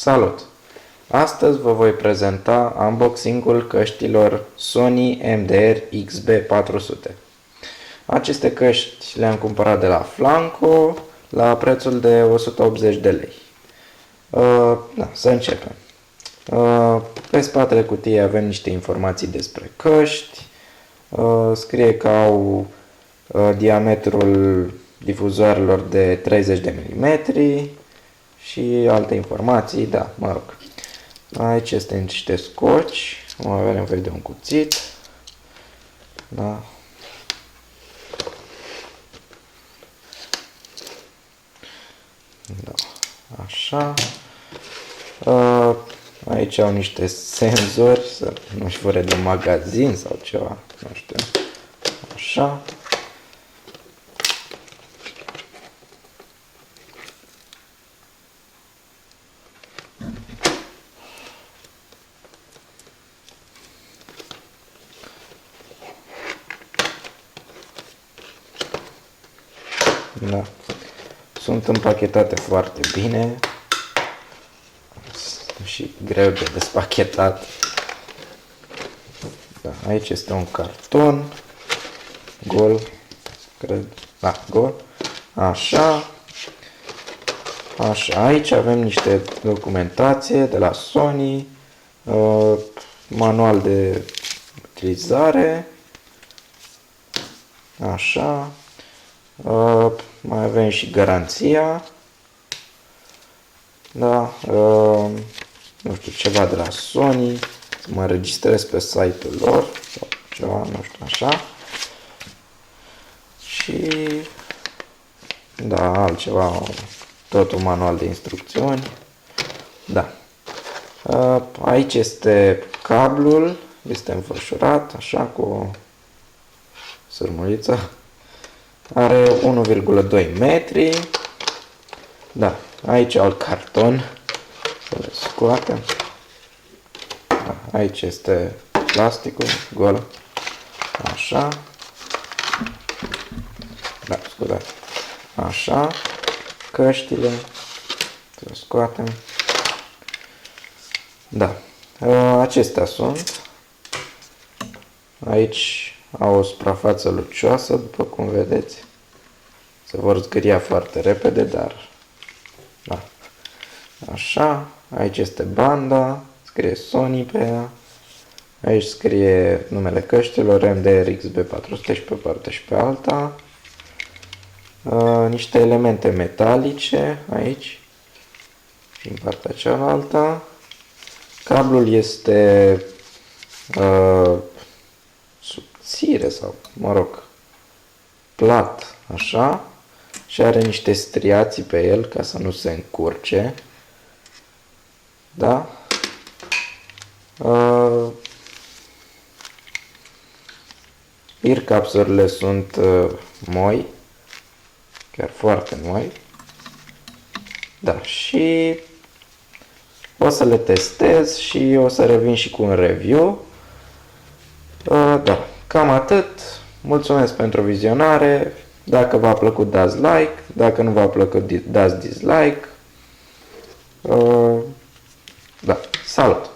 Salut! Astăzi vă voi prezenta unboxing-ul căștilor Sony MDR XB400. Aceste căști le-am cumpărat de la Flanco la prețul de 180 de lei. Să începem. Pe spatele cutiei avem niște informații despre căști. Scrie că au diametrul difuzoarelor de 30 de mm și alte informații, da, mă rog. Aici este niște scoci, mai avem nevoie de un cuțit, da. Da, așa. Aici au niște senzori, nu știu, fără de magazin sau ceva, nu știu, așa. Da. Sunt împachetate foarte bine și greu de despachetat. Da, aici este un carton gol, cred. Da, gol. Așa. Așa, aici avem niște documentație de la Sony, manual de utilizare. Așa. Mai avem și garanția. Da, nu știu, ceva de la Sony. Să mă înregistrez pe site-ul lor sau ceva, nu știu, așa. Și da, altceva, tot un manual de instrucțiuni. Da. Aici este cablul, este înfășurat, așa, cu o sârmuliță. Are 1,2 metri. Da, aici au carton. Să le scoatem. Da, aici este plasticul gol. Așa. Da, scuzați. Așa. Căștile. Să le scoatem. Da. Acestea sunt. Aici au o suprafață lucioasă, după cum vedeți. Se vor zgâria foarte repede, dar da. Așa, aici este banda, scrie Sony pe ea. Aici scrie numele căștilor, MDR XB400 și pe partea și pe alta. Niște elemente metalice aici și în partea cealaltă. Cablul este subțire sau, mă rog, plat, așa, și are niște striații pe el ca să nu se încurce. Da? Ear capsurile sunt moi, chiar foarte moi. Da, și o să le testez și o să revin și cu un review. Da, cam atât. Mulțumesc pentru vizionare. Dacă v-a plăcut, dați like. Dacă nu v-a plăcut, dați dislike. Da, salut!